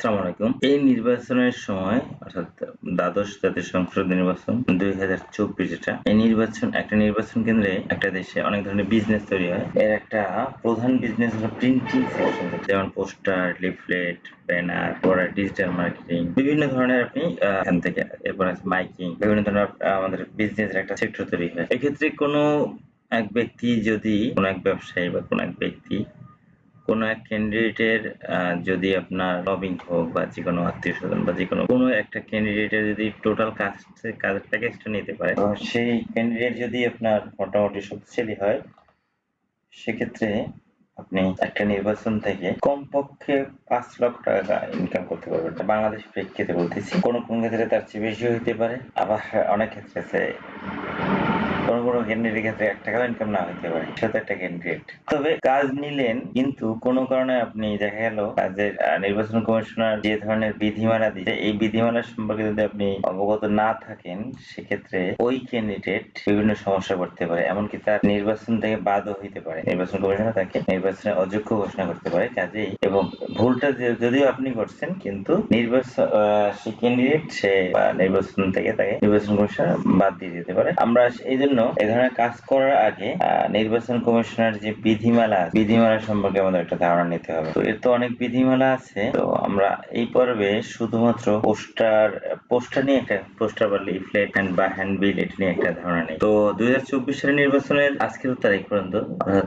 আসসালামু আলাইকুম। এই নির্বাচনের সময় অর্থাৎ দ্বাদশ জাতীয় সংসদ নির্বাচন ২০২৪ যেটা, এই নির্বাচন একটা নির্বাচন কেন্দ্রে একটা দেশে অনেক ধরনের বিজনেস তৈরি হয়। এর একটা প্রধান বিজনেস হলো প্রিন্টিং সেকশন, যেমন পোস্টার, লিফলেট, ব্যানার, পরে ডিজিটাল মার্কেটিং, বিভিন্ন ধরনের আপনি এখান থেকে এরপর আছে মাইকিং, বিভিন্ন ধরনের আমাদের বিজনেসের একটা সেক্টর তৈরি হয়। এক্ষেত্রে কোনো এক ব্যক্তি যদি কোনো এক ব্যবসায়ী বা কোনো এক ব্যক্তি কোনো এক ক্যান্ডিডেটের যদি আপনার লবিং হোক বা যেকোনো আত্মীয়-স্বজন বা যেকোনো একটা ক্যান্ডিডেটের যদি টোটাল কাজের প্যাকেজটা নিতে পারে, তো সেই ক্যান্ডিডেট যদি আপনার মোটামুটি শক্তিশালী হয়, সেক্ষেত্রে আপনি একটা নির্বাচন থেকে কমপক্ষে ৫ লক্ষ টাকা ইনকাম করতে পারবেন। বাংলাদেশ প্রেক্ষিতে বলতেছি। কোনো ক্ষেত্রে তার চেয়ে বেশিও হইতে পারে। আবার অনেক ক্ষেত্রে আছে কোনো ক্যান্ডিডেটের ক্ষেত্রে ১ টাকাও ইনকাম না হইতে পারে। সেটা একটা ক্যান্ডিডেট। তবে কাজ নিলেন, কিন্তু কোনো কারণে আপনি দেখা গেল কাজের নির্বাচন কমিশনার যে ধরনের বিধিমালা দিচ্ছে, এই বিধিমালা সম্পর্কে যদি আপনি অবগত না থাকেন, সেক্ষেত্রে ওই ক্যান্ডিডেট বিভিন্ন সমস্যায় পড়তে পারে। এমনকি তার নির্বাচন থেকে বাদও হইতে পারে। নির্বাচন কমিশনার তাকে নির্বাচনে অযোগ্য ঘোষণা করতে পারে। কাজেই এবং ভুলটা যদিও আপনি করছেন, কিন্তু সেই ক্যান্ডিডেট সে নির্বাচন থেকে তাকে নির্বাচন কমিশনার বাদ দিয়ে দিতে পারে। আমরা এই জন্য এই ধরনের কাজ করার আগে নির্বাচন কমিশনার যে বিধিমালা সম্পর্কে আমাদের একটা ধারণা নিতে হবে। তো এর তো অনেক বিধিমালা আছে। তো আমরা এই পর্বে শুধুমাত্র পোস্টার নিয়ে একটা পোস্টার বা লিফলেট বা হ্যান্ডবিল এটা নিয়ে একটা ধারণা নেই। তো ২০২৪ সালের নির্বাচনের আজকের তারিখ পর্যন্ত, অর্থাৎ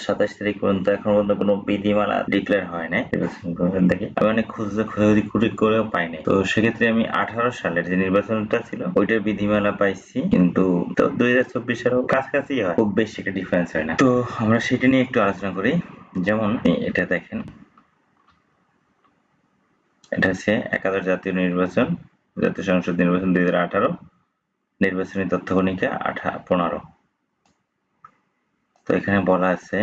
২৭ তারিখ পর্যন্ত এখন পর্যন্ত কোনো বিধিমালা ডিক্লেয়ার হয় নাই নির্বাচন কমিশন থেকে। আমি অনেক খোঁজাখুঁজি করেও পাই নাই। তো সেক্ষেত্রে আমি ১৮ সালের যে নির্বাচনটা ছিল ওইটার বিধিমালা পাইছি, কিন্তু ২০২৪ সালেও কাছাকাছি হয়, খুব বেশি একটা ডিফারেন্স হয় না। তো আমরা সেটা নিয়ে একটু আলোচনা করি। যেমন এটা দেখেন, এটা হচ্ছে একাদশ জাতীয় সংসদ নির্বাচন ২০১৮ নির্বাচনী তথ্যকণিকা ১৫। তো এখানে বলা আছে,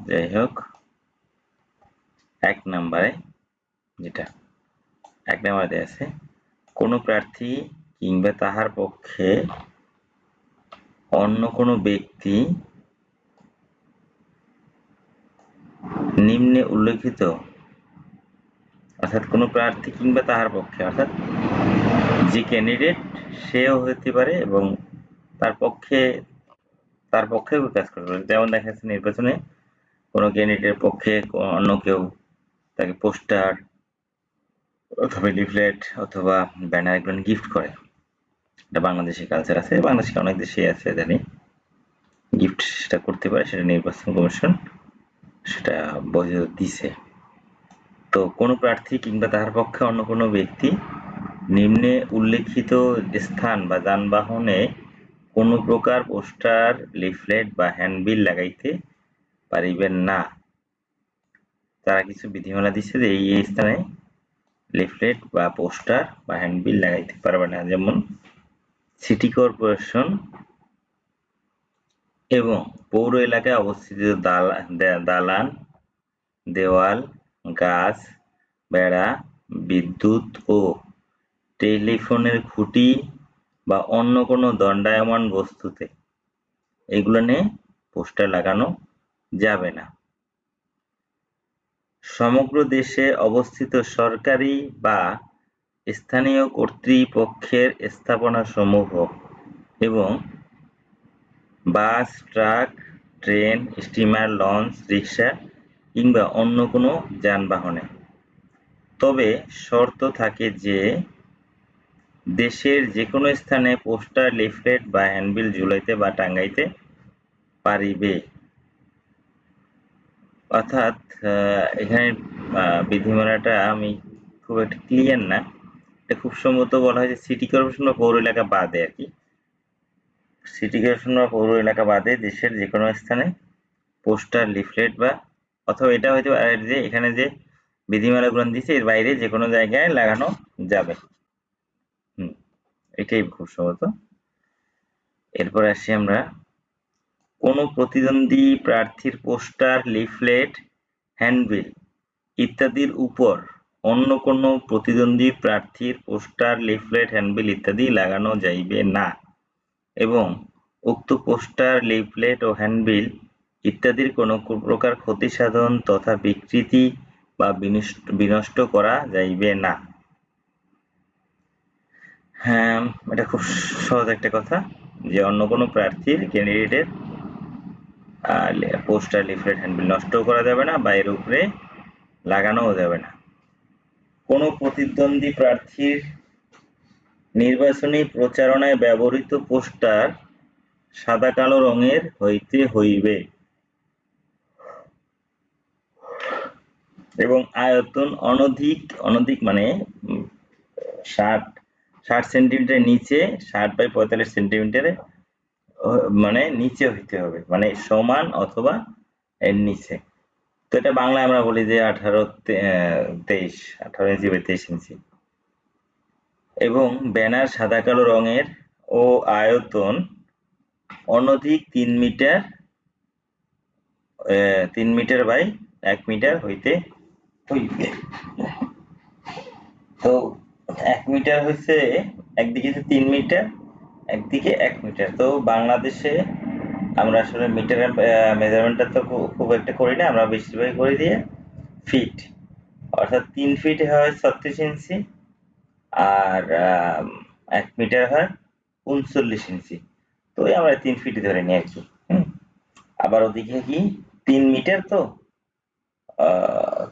যাই হোক, ১ নম্বরে দেয়া আছে, কোন প্রার্থী কিংবা তাহার পক্ষে অন্য কোন ব্যক্তি নিম্নে উল্লেখিত, অর্থাৎ কোন প্রার্থী কিংবা তাহার পক্ষে, অর্থাৎ যে ক্যান্ডিডেট সেও হতে পারে এবং তার পক্ষেও কাজ করতে পারে। যেমন দেখা যাচ্ছে নির্বাচনে কোনো ক্যান্ডিডেটের পক্ষে অন্য কেউ তাকে পোস্টার অথবা লিফলেট অথবা ব্যানার এগুলো গিফট করে। এটা বাংলাদেশের কালচার আছে, বাংলাদেশে অনেক দেশেই আছে জানি, গিফট সেটা করতে পারে, সেটা নির্বাচন কমিশন সেটা বৈধতা দিছে। তো কোন প্রার্থী কিংবা তাহার পক্ষে অন্য কোনো ব্যক্তি নিম্নে উল্লেখিত স্থান বা যানবাহনে কোন প্রকার পোস্টার, লিফলেট বা হ্যান্ডবিল লাগাইতে পারিবেন না। তারা কিছু বিধিমালা দিচ্ছে যে এই স্থানে লিফলেট বা পোস্টার বা হ্যান্ডবিল লাগাইতে পারবে না। যেমন সিটি কর্পোরেশন এবং পৌর এলাকায় অবস্থিত দালান, দেওয়াল, গাছ, বেড়া, বিদ্যুৎ ও টেলিফোনের খুঁটি বা অন্য কোনো দণ্ডায়মান বস্তুতে এগুলো নিয়ে পোস্টার লাগানো যাবে না। সমগ্র দেশে অবস্থিত সরকারি বা স্থানীয় কর্তৃপক্ষের স্থাপনাসমূহ এবং বাস, ট্রাক, ট্রেন, স্টিমার, লঞ্চ, রিক্সা কিংবা অন্য কোনো যানবাহনে। তবে শর্ত থাকে যে দেশের যেকোনো স্থানে পোস্টার, লিফলেট বা হ্যান্ডবিল ঝুলাইতে বা টাঙ্গাইতে পারিবে। অর্থাৎ এখানে বিধিমালাটা আমি খুব একটা ক্লিয়ার না। এটা খুব সম্ভবত বলা হয় যে সিটি কর্পোরেশন বা পৌর এলাকা বাদে আর কি। সিটি কর্পোরেশন বা পৌর এলাকা বাদে দেশের যেকোনো স্থানে পোস্টার, লিফলেট বা অথবা এটা হয়তো যে এখানে যে বিধিমালাগুলো দিচ্ছে এর বাইরে যে কোনো জায়গায় লাগানো যাবে। এটাই খুব সম্ভবত। এরপর আসি আমরা, কোনো প্রতিদ্বন্দ্বী প্রার্থীর পোস্টার, লিফলেট, হ্যান্ডবিল ইত্যাদির উপর অন্য কোনো প্রতিদ্বন্দ্বী প্রার্থীর পোস্টার, লিফলেট, হ্যান্ডবিল ইত্যাদি লাগানো যাইবে না এবং উক্ত পোস্টার, লিফলেট ও হ্যান্ডবিল ইত্যাদির কোনো প্রকার ক্ষতিসাধন তথা বিকৃতি বা বিনষ্ট করা যাইবে না। হ্যাঁ, এটা খুব সহজ একটা কথা যে অন্য কোনো প্রার্থীর ক্যান্ডিডেটের পোস্টার, লিফলেট, হ্যান্ডবিল নষ্ট করা যাবে না বা এর উপরে লাগানোও যাবে না। কোনো প্রতিদ্বন্দ্বী প্রার্থীর নির্বাচনী প্রচারণায় ব্যবহৃত পোস্টার সাদা কালো রঙের হইতে হইবে এবং আয়তন অনধিক মানে 60 সেন্টিমিটার নিচে, 60 বাই 45 সেন্টিমিটারে মানে নিচে হইতে হবে, মানে সমান অথবা এর নিচে। তো এটা বাংলায় আমরা বলি যে 18 ইঞ্চি বা 23 ইঞ্চি। এবং ব্যানার সাদা কালো রঙের ও আয়তন অনধিক 3 মিটার বাই 1 মিটার হইতে হইবে। তো 1 মিটার হচ্ছে একদিকে 3 মিটার, একদিকে 1 মিটার। তো বাংলাদেশে আমরা আসলে মিটারের মেজারমেন্টটা তো খুব একটা করি না, আমরা বেশিরভাগ করে দিয়ে ফিট, অর্থাৎ 3 ফিট হয় 36 ইঞ্চি আর 1 মিটার হয় 39 ইঞ্চি। তো আমরা 3 ফিট ধরে নিই আর কি। আবার ওদিকে কি 3 মিটার, তো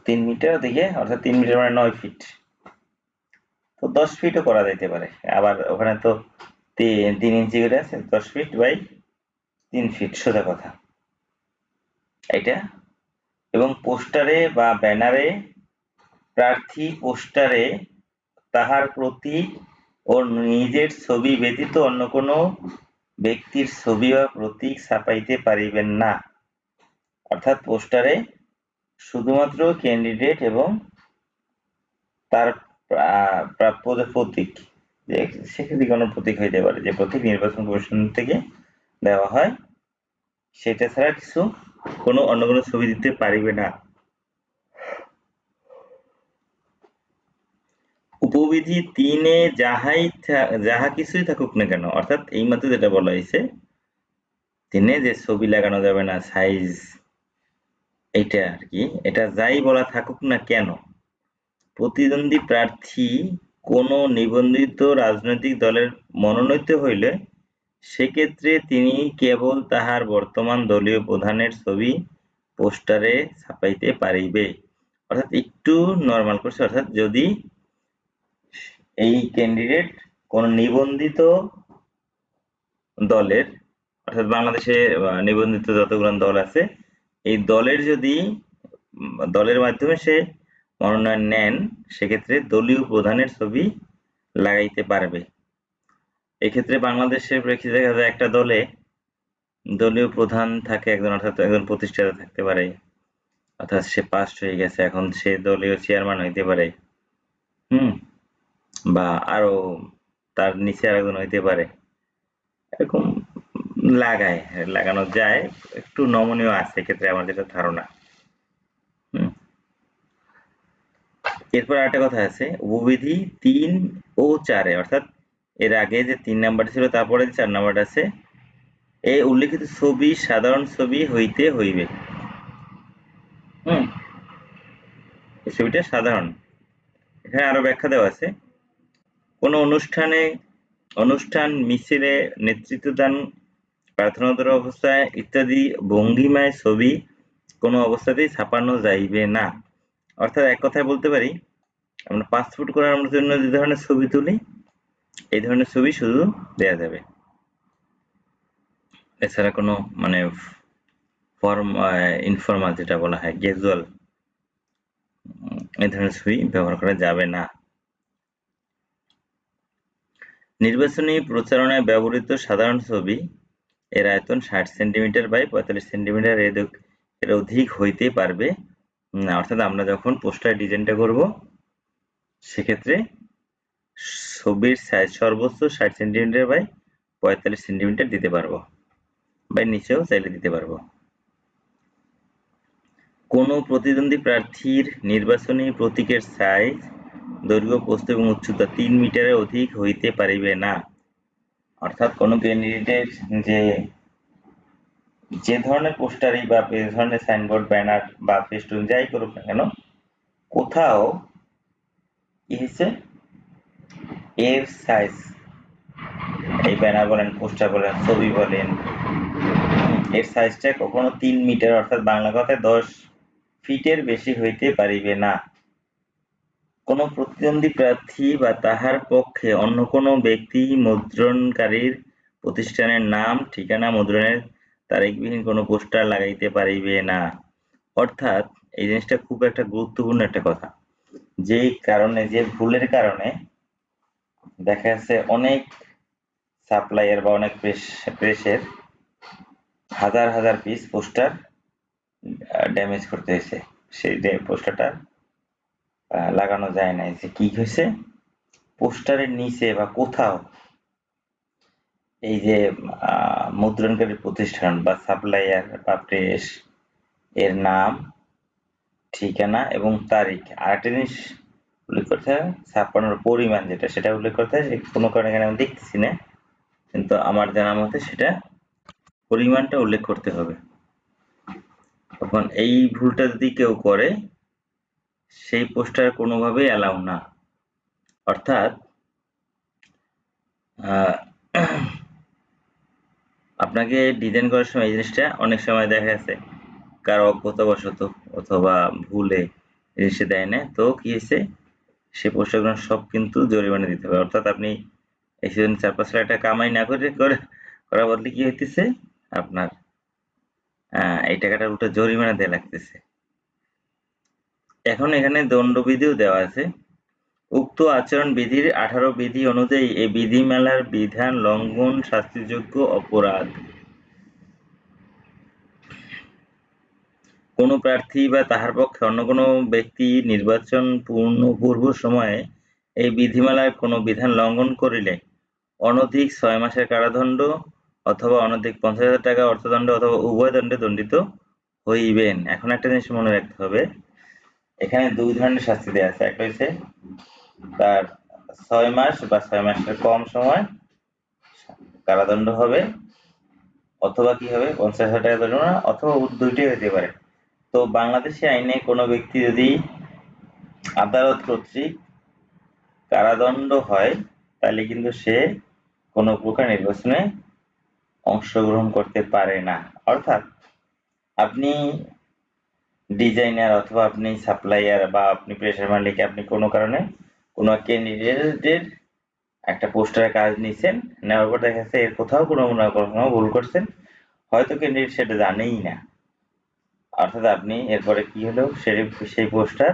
3 মিটার ওদিকে, অর্থাৎ 3 মিটার মানে 9 ফিট। তো 10 ফিটও করা যেতে পারে। আবার ওখানে তো 3 ইঞ্চি করে আছে, 10 ফিট বাই 3 ফিট, সোজা কথা এটা। এবং পোস্টারে বা ব্যানারে প্রার্থী পোস্টারে তাহার প্রতীক ও নিজের ছবি ব্যতীত অন্য কোনো ব্যক্তির ছবি বা প্রতীক ছাপাইতে পারিবেন না। অর্থাৎ পোস্টারে শুধুমাত্র ক্যান্ডিডেট এবং তার প্রাপ্য যে প্রতীক, যে সেক্ষেত্রে কোনো প্রতীক হইতে পারে, যে প্রতীক নির্বাচন কমিশন থেকে দেওয়া হয়, সেটা ছাড়া অন্য কোনো ছবি দিতে পারিবে না। উপবিধি 3-এ যাহা কিছুই থাকুক না কেন, অর্থাৎ এইমাত্র যেটা বলা হয়েছে 3-এ যে ছবি লাগানো যাবে না, সাইজ, এইটা আর কি, এটা যাই বলা থাকুক না কেন, প্রতিদ্বন্দ্বী প্রার্থী কোনো নিবন্ধিত রাজনৈতিক দলের মনোনীত হইলে সেক্ষেত্রে তিনি কেবল তাহার বর্তমান দলীয় প্রধানের ছবি পোস্টারে ছাপাইতে পারিবে। অর্থাৎ একটু নরমাল করছে, অর্থাৎ যদি এই ক্যান্ডিডেট কোন নিবন্ধিত দলের, অর্থাৎ বাংলাদেশে নিবন্ধিত যতগুলো দল আছে, এই দলের মাধ্যমে সে মনোনয়ন নেন, সেক্ষেত্রে দলীয় প্রধানের ছবি লাগাইতে পারবে। এক্ষেত্রে বাংলাদেশের প্রেক্ষিতে দেখা যায় একটা দলে দলীয় প্রধান থাকে একজন, অর্থাৎ একজন প্রতিষ্ঠাতা থাকতে পারে, অর্থাৎ সে পাস হয়ে গেছে, এখন সে দলীয় চেয়ারম্যান হইতে পারে, বা আরো তার নিচে আরেকজন হইতে পারে, এরকম লাগানো যায়, একটু নমনীয় আছে এক্ষেত্রে আমার যেটা ধারণা। এরপর আরেকটা কথা আছে, উপবিধি 3 ও 4-এ, অর্থাৎ এর আগে যে 3 নাম্বার ছিল তারপরে 4 নাম্বারটা আছে, এই উল্লেখিত ছবি সাধারণ ছবি হইতে হইবে। এই ছবিটা সাধারণ। এখানে আরো ব্যাখ্যা দেওয়া আছে, কোন অনুষ্ঠান, মিছিলে নেতৃত্ব দান, প্রার্থনারত অবস্থায় ইত্যাদি ভঙ্গিমায় ছবি কোনো অবস্থাতেই ছাপানো যাইবে না। অর্থাৎ এক কথায় বলতে পারি, আমরা পাসপোর্ট করার জন্য যে ধরনের ছবি তুলি, এই ধরনের ছবি শুধু দেয়া যাবে, এছাড়া কোনো মানে ইনফর্মাল যেটা বলা হয় ক্যাজুয়াল, এই ধরনের ছবি ব্যবহার করা যাবে না। নির্বাচনী প্রচারণায় ব্যবহৃত সাধারণ ছবি এর আয়তন 60 সেন্টিমিটার বাই 45 সেন্টিমিটার এর অধিক হইতে পারবে না। অর্থাৎ আমরা যখন পোস্টার ডিজাইনটা করব, সেক্ষেত্রে ছবির সাইজ সর্বোচ্চ 60 সেন্টিমিটার বাই 45 সেন্টিমিটার দিতে পারবো, বা নিচেও চাইলে দিতে পারবো। কোনো প্রতিদ্বন্দ্বী প্রার্থীর নির্বাচনী প্রতীকের সাইজ, দৈর্ঘ্য, প্রস্থ এবং উচ্চতা 3 মিটারের অধিক হইতে পারিবে না। অর্থাৎ কোনো ক্যান্ডিডেটের যে ধরনের পোস্টারই বা যে ধরনের সাইনবোর্ড, ব্যানার বা ফেস্টুন যাই করুক না কেন, কোথাও কি হয়েছে, এর সাইজ, এই ব্যানার বলেন, পোস্টার বলেন, ছবি বলেন, এর সাইজটা কখনো 3 মিটার অর্থাৎ বাংলা কথায় 10 ফিটের বেশি হইতে পারিবে না। কোন প্রতিদ্বন্দ্বী প্রার্থী বা তাহার পক্ষে অন্য কোন ব্যক্তি মুদ্রণকারীর প্রতিষ্ঠানের নাম, ঠিকানা, মুদ্রণের তারিখবিহীন কোন পোস্টার লাগাইতে পারিবে না। অর্থাৎ এই জিনিসটা খুব একটা গুরুত্বপূর্ণ একটা কথা, যে কারণে, যে ভুলের কারণে দেখা যাচ্ছে অনেক সাপ্লায়ার বা অনেক প্রেসের হাজার হাজার পিস পোস্টার ড্যামেজ করতে হয়েছে। সেই পোস্টারটা লাগানো যায় নাই। যে কি হয়েছে, পোস্টারের নিচে বা কোথাও এই যে মুদ্রণকারী প্রতিষ্ঠান বা সাপ্লায়ার বা প্রেস এর নাম, ঠিকানা এবং তারিখ, আরেকটা জিনিস উল্লেখ করতে হয়, ছাপানোর পরিমাণ যেটা, সেটা উল্লেখ করতে হয়। কোনো কারণে এখানে আমি দেখতেছি না, কিন্তু আমার জানা মতে সেটা পরিমাণটা উল্লেখ করতে হবে। তখন এই ভুলটা যদি কেউ করে, সেই পোস্টার কোনোভাবেই অ্যালাউ না। অর্থাৎ আপনাকে ডিজাইন করার সময় এই জিনিসটা অনেক সময় দেখা যাচ্ছে কারো অজ্ঞতাবশত অথবা ভুলে জিনিসটা দেয় না, তো কি হয়েছে, সে পোস্টারগুলো সব কিন্তু জরিমানা দিতে হবে। অর্থাৎ আপনি এই সিজন 4-5 লাখ টাকা কামাই না করে করার বদলে কি হইতেছে, আপনার এই টাকাটা উল্টো জরিমানা দেওয়া লাগতেছে। এখন এখানে দণ্ডবিধিও দেওয়া আছে। উক্ত আচরণ বিধির 18 বিধি অনুযায়ী এই বিধিমালার বিধান লঙ্ঘন শাস্তিযোগ্য অপরাধ। কোন প্রার্থী বা তাহার পক্ষে অন্য কোন ব্যক্তি নির্বাচন পূর্ব সময়ে এই বিধিমালার কোন বিধান লঙ্ঘন করিলে অনধিক 6 মাসের কারাদণ্ড অথবা অনধিক 50,000 টাকা অর্থদণ্ড অথবা উভয় দণ্ডে দণ্ডিত হইবেন। এখন একটা জিনিস মনে রাখতে হবে, এখানে 2 ধরনের শাস্তি দেওয়া আছে। একটা হচ্ছে তার 6 মাস বা 6 মাসের কম সময় কারাদণ্ড হবে, অথবা কি হবে, 50,000 টাকা জরিমানা, অথবা দুইটাই হতে পারে। তো বাংলাদেশি আইনে কোনো ব্যক্তি যদি আদালত কর্তৃক কারাদণ্ড হয়, তাহলে কিন্তু সে কোনো প্রকার নির্বাচনে অংশগ্রহণ করতে পারে না। অর্থাৎ আপনি ডিজাইনার অথবা আপনি সাপ্লায়ার বা আপনি প্রেসের মালিক, আপনি কোনো কারণে কোনো ক্যান্ডিডেটের একটা পোস্টারের কাজ নিছেন, নেওয়ার পর দেখা যাচ্ছে এর কোথাও কোনো না কোনো ভুল করছেন, হয়তো ক্যান্ডিডেট সেটা জানেই না। অর্থাৎ আপনি এরপরে কি হলো, সেই পোস্টার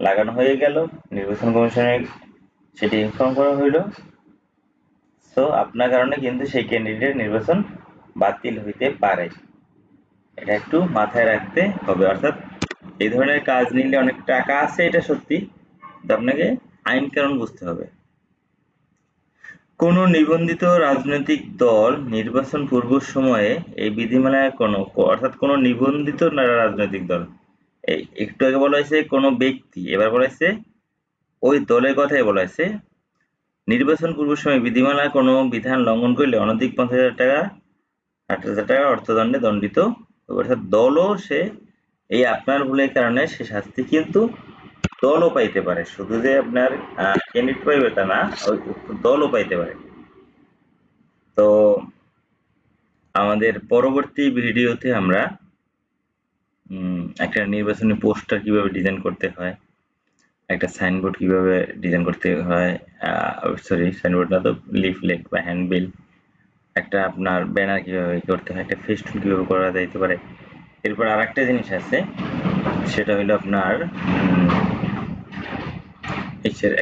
লাগানো হয়ে গেল, নির্বাচন কমিশনে সেটি ইনফর্ম করা হইল, সো আপনার কারণে কিন্তু সেই ক্যান্ডিডেট নির্বাচন বাতিল হইতে পারে। এটা একটু মাথায় রাখতে হবে। অর্থাৎ এই ধরনের কাজ নিলে অনেক টাকা আছে, এটা সত্যি, কিন্তু আপনাকে আইন কানুন বুঝতে হবে। কোন নিবন্ধিত রাজনৈতিক দল নির্বাচন পূর্ব সময়ে এই বিধিমালায় অর্থাৎ কোন নিবন্ধিত রাজনৈতিক দল, এই একটু আগে বলা হয়েছে কোন ব্যক্তি, এবার বলা হয়েছে ওই দলের কথাই বলা হয়েছে, নির্বাচন পূর্ব সময়ে বিধিমালার কোন বিধান লঙ্ঘন করলে অনধিক 50,000 টাকা 60,000 টাকা অর্থদণ্ডে দণ্ডিত হবে। অর্থাৎ দলও সে এই আপনার ভুলের কারণে সে শাস্তি কিন্তু দলও পাইতে পারে, শুধু যে আপনার ক্যান্ডিডেট পাইবে তা না, ওই দলও পাইতে পারে। তো আমাদের পরবর্তী ভিডিওতে আমরা একটা নির্বাচনী পোস্টার কিভাবে ডিজাইন করতে হয়, একটা সাইনবোর্ড কিভাবে ডিজাইন করতে হয়, সরি সাইনবোর্ড না তো, লিফলেট বা হ্যান্ডবিল, একটা আপনার ব্যানার কিভাবে করতে হয়, একটা ফেস্টুন কিভাবে করা যাইতে পারে। এরপর আরেকটা জিনিস আছে, সেটা হলো আপনার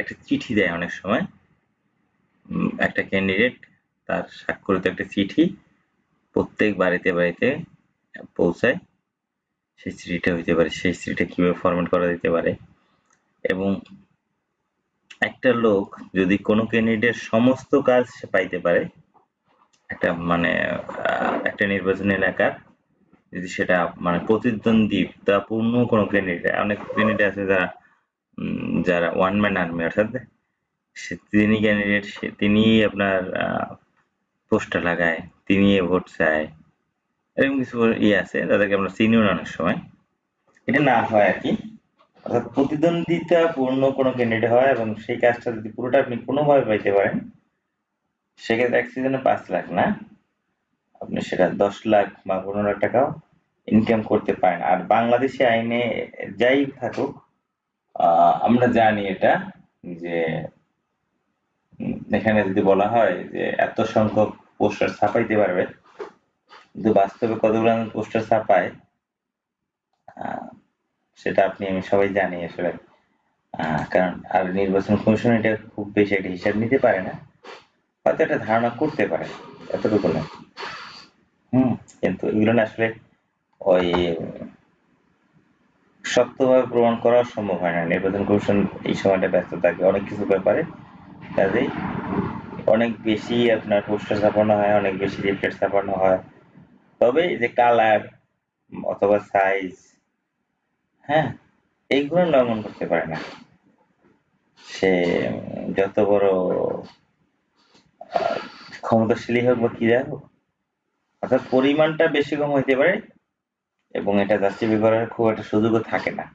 একটা চিঠি দেয় অনেক সময়, একটা ক্যান্ডিডেট তার স্বাক্ষরিত একটা চিঠি প্রত্যেক বাড়িতে বাড়িতে পৌঁছায়, সেই চিঠিটা হইতে পারে, সেই চিঠিটা কিভাবে ফরম্যাট করা যেতে পারে। এবং একটা লোক যদি কোনো ক্যান্ডিডেট সমস্ত কাজ সে পাইতে পারে, একটা মানে একটা নির্বাচনী এলাকার যদি সেটা মানে প্রতিদ্বন্দ্বিতাপূর্ণ কোনো ক্যান্ডিডেট, অনেক ক্যান্ডিডেট আছে যারা ওয়ান ম্যান আর্মি, অর্থাৎ তিনি ক্যান্ডিডেট, তিনি আপনার পোস্টার লাগায়, তিনি ভোট চায়, এরকম কিছু ইয়ে আছে, তাদেরকে আমরা চিনিও না অনেক সময়। এটা না হয় আর কি, অর্থাৎ প্রতিদ্বন্দ্বিতাপূর্ণ কোনো ক্যান্ডিডেট হয় এবং সেই কাজটা যদি পুরোটা আপনি কোনোভাবে পাইতে পারেন, সেক্ষেত্রে এক সিজনে 5 লাখ না, আপনি সেটা 10 লাখ বা 15 লাখ টাকাও ইনকাম করতে পারেন। আর বাংলাদেশি আইনে যাই থাকুক, আমরা জানি এটা যে এখানে যদি বলা হয় যে এত সংখ্যক পোস্টার ছাপাইতে পারবে, কিন্তু বাস্তবে কতগুলো পোস্টার ছাপায় সেটা আপনি আমি সবাই জানি আসলে। কারণ আর নির্বাচন কমিশন এটা খুব বেশি একটা হিসাব নিতে পারে না, হয়তো একটা ধারণা করতে পারে, এতটুকু না। কিন্তু এগুলো না আসলে ওই শক্তভাবে প্রমাণ করা সম্ভব হয় না। নির্বাচন কমিশন এই সময়টা ব্যস্ত থাকে অনেক কিছু ব্যাপারে, কাজেই অনেক বেশি আপনার পোস্টার ছাপানো হয়, অনেক বেশি লিফলেট ছাপানো হয়। তবে এই যে কালার অথবা সাইজ, হ্যাঁ, এইগুলো লঙ্ঘন করতে পারে না সে, যত বড় ক্ষমতাশালী হোক বা কি যাই হোক। অর্থাৎ পরিমাণটা বেশি কম হইতে পারে এবং এটা জাস্টিফাই করার খুব একটা সুযোগও থাকে না।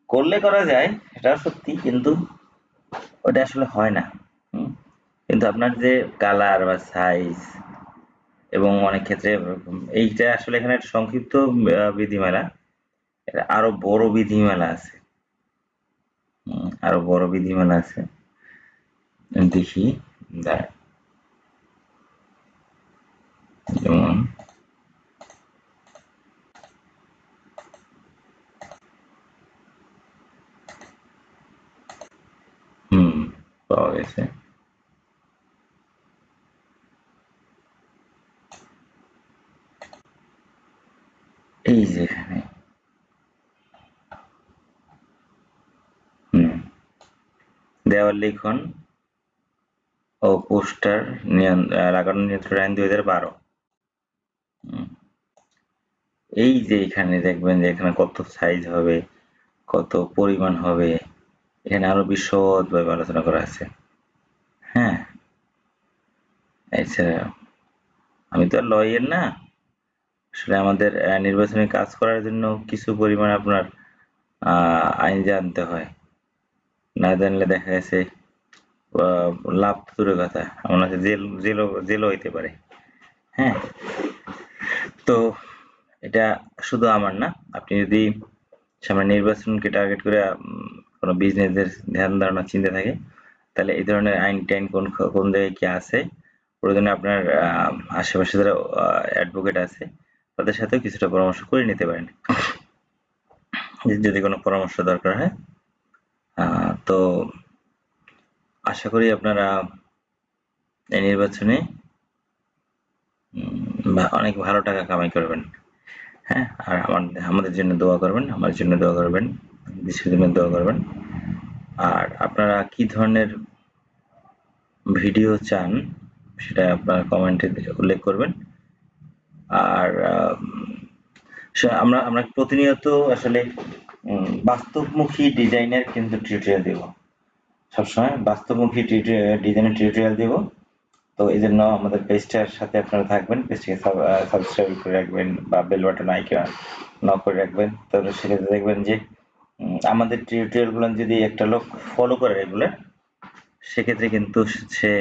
করলে করা যায়, এটাও সত্যি, কিন্তু ওটা আসলে হয় না। কিন্তু আপনার যে কালার বা সাইজ এবং অনেক ক্ষেত্রে এইটা আসলে এখানে একটা সংক্ষিপ্ত বিধিমালা, এটা আরো বড় বিধিমালা আছে। আরো বড় বিধিমালা আছে, দেখি দাঁড়ান। যেমন পাওয়া গেছে। এই যে এখানে দেওয়াল লিখন ও পোস্টার লাগানো নিয়ন্ত্রণ আইন 2012। এই যে এখানে দেখবেন যে এখানে কত সাইজ হবে, কত পরিমাণ হবে, এখানে আরো বিশদভাবে আলোচনা করা আছে। হ্যাঁ, এছাড়া আমি তো আর লয়ার না, আসলে আমাদের নির্বাচনী কাজ করার জন্য কিছু পরিমাণ আপনার আইন জানতে হয়। না জানলে দেখা গেছে লাভ তো দূরের কথা, আমার কাছে জেলও হইতে পারে। হ্যাঁ, তো এটা শুধু আমার না, আপনি যদি সামনে নির্বাচনকে টার্গেট করে কোনো বিজনেসের ধ্যান ধারণা চিন্তা থাকে, তাহলে এই ধরনের আইন টাইন কোন জায়গায় কি আছে, প্রয়োজনে আপনার আশেপাশে যারা অ্যাডভোকেট আছে তাদের সাথেও কিছুটা পরামর্শ করে নিতে পারেন, যদি কোনো পরামর্শ দরকার হয়। তো আশা করি আপনারা এই নির্বাচনে অনেক ভালো টাকা কামাই করবেন। হ্যাঁ, আর আমাদের জন্য দোয়া করবেন, আমার জন্য দোয়া করবেন, দেশের জন্য দোয়া করবেন। আর আপনারা কি ধরনের ভিডিও চান সেটা আপনারা কমেন্টে উল্লেখ করবেন। আর আমরা আমরা প্রতিনিয়ত আসলে বাস্তবমুখী ডিজাইনের কিন্তু টিউটোরিয়াল দেব, সবসময় বাস্তবমুখী ডিজাইনের টিউটোরিয়াল দেব। তো এই জন্য আমাদের পেজটার সাথে আপনারা থাকবেন, পেজটাকে সাবস্ক্রাইব করে রাখবেন বা বেল বাটন আইকন নক করে রাখবেন। তাহলে সেক্ষেত্রে দেখবেন যে আমাদের টিউটোরিয়াল গুলো যদি একটা লোক ফলো করে রেগুলার, সেক্ষেত্রে কিন্তু সে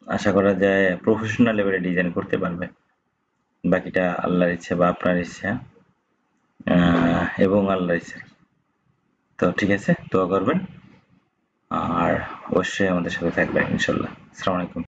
আশা করা যায় প্রফেশনাল লেভেলে ডিজাইন করতে পারবে। বাকিটা আল্লাহর ইচ্ছা বা আপনার ইচ্ছা এবং আল্লাহর ইচ্ছা। তো ঠিক আছে, দোয়া করবেন আর অবশ্যই আমাদের সাথে থাকবেন ইনশাল্লাহ। আসসালামু আলাইকুম।